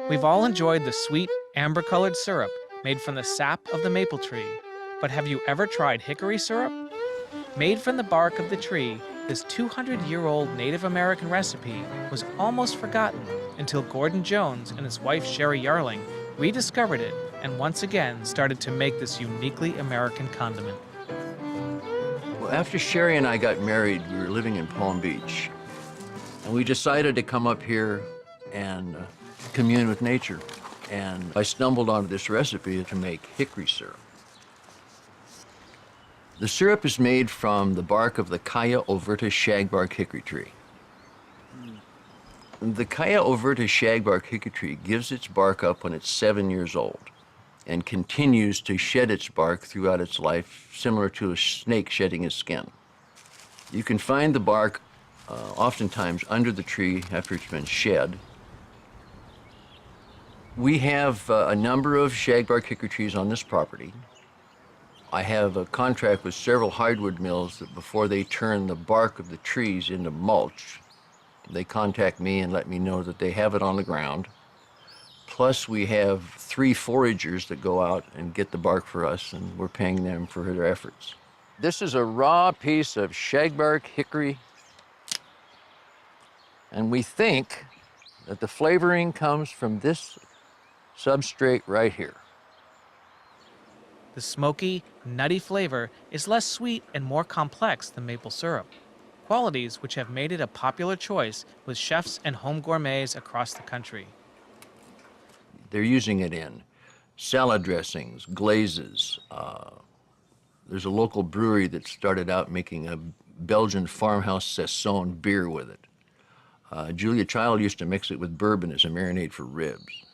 We've all enjoyed the sweet, amber-colored syrup made from the sap of the maple tree. But have you ever tried hickory syrup? Made from the bark of the tree, this 200-year-old Native American recipe was almost forgotten until Gordon Jones and his wife Sherry Yarling rediscovered it and once again started to make this uniquely American condiment. Well, after Sherry and I got married, we were living in Palm Beach. And we decided to come up here and commune with nature. And I stumbled onto this recipe to make hickory syrup. The syrup is made from the bark of the Kaya overta shagbark hickory tree. The Kaya overta shagbark hickory tree gives its bark up when it's 7 years old and continues to shed its bark throughout its life, similar to a snake shedding its skin. You can find the bark oftentimes under the tree after it's been shed. We have a number of shagbark hickory trees on this property. I have a contract with several hardwood mills that before they turn the bark of the trees into mulch, they contact me and let me know that they have it on the ground. Plus we have 3 foragers that go out and get the bark for us, and we're paying them for their efforts. This is a raw piece of shagbark hickory, and we think that the flavoring comes from this substrate right here. The smoky, nutty flavor is less sweet and more complex than maple syrup, qualities which have made it a popular choice with chefs and home gourmets across the country. They're using it in salad dressings, glazes. There's a local brewery that started out making a Belgian farmhouse saison beer with it. Julia Child used to mix it with bourbon as a marinade for ribs.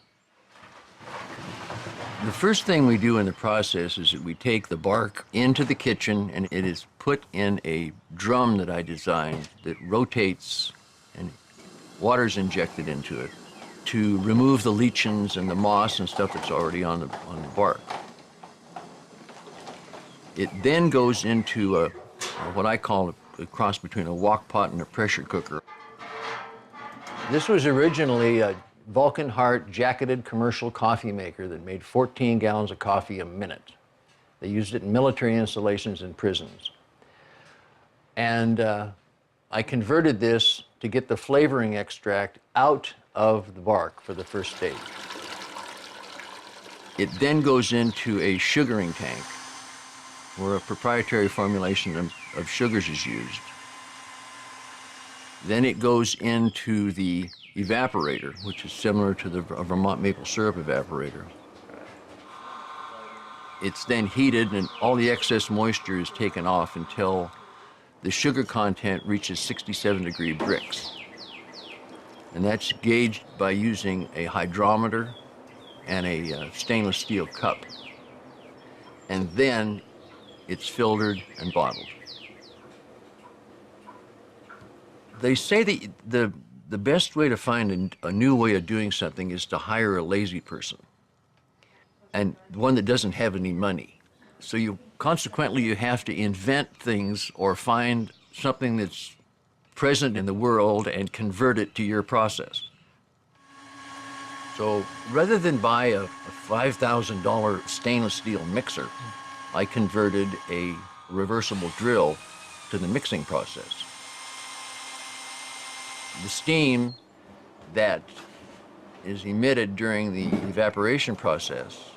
The first thing we do in the process is that we take the bark into the kitchen, and it is put in a drum that I designed that rotates and water's injected into it to remove the lichens and the moss and stuff that's already on the bark. It then goes into what I call a cross between a wok pot and a pressure cooker. This was originally a Vulcan Hart jacketed commercial coffee maker that made 14 gallons of coffee a minute. They used it in military installations and prisons. And I converted this to get the flavoring extract out of the bark for the first stage. It then goes into a sugaring tank where a proprietary formulation of sugars is used. Then it goes into the evaporator, which is similar to the Vermont maple syrup evaporator. It's then heated and all the excess moisture is taken off until the sugar content reaches 67-degree Brix. And that's gauged by using a hydrometer and a stainless steel cup. And then it's filtered and bottled. They say that the best way to find a new way of doing something is to hire a lazy person, and one that doesn't have any money. So consequently you have to invent things or find something that's present in the world and convert it to your process. So rather than buy a $5,000 stainless steel mixer, I converted a reversible drill to the mixing process. The steam that is emitted during the evaporation process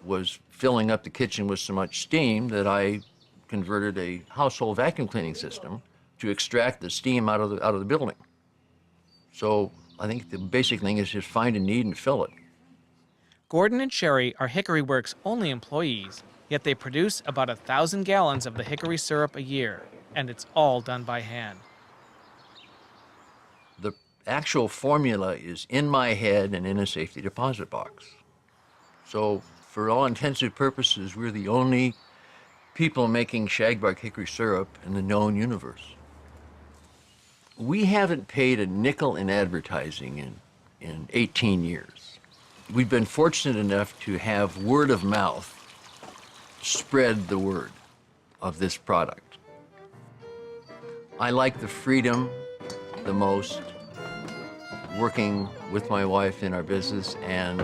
was filling up the kitchen with so much steam that I converted a household vacuum cleaning system to extract the steam out of the building. So I think the basic thing is just find a need and fill it. Gordon and Sherry are Hickory Works' only employees, yet they produce about 1,000 gallons of the hickory syrup a year, and it's all done by hand. The actual formula is in my head and in a safety deposit box. So for all intensive purposes, we're the only people making shagbark hickory syrup in the known universe. We haven't paid a nickel in advertising in 18 years. We've been fortunate enough to have word of mouth spread the word of this product. I like the freedom the most working with my wife in our business and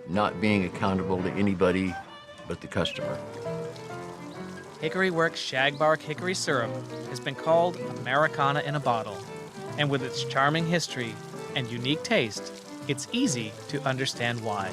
not being accountable to anybody but the customer. Hickory Works Shagbark Hickory Syrup has been called Americana in a bottle. And with its charming history and unique taste, it's easy to understand why.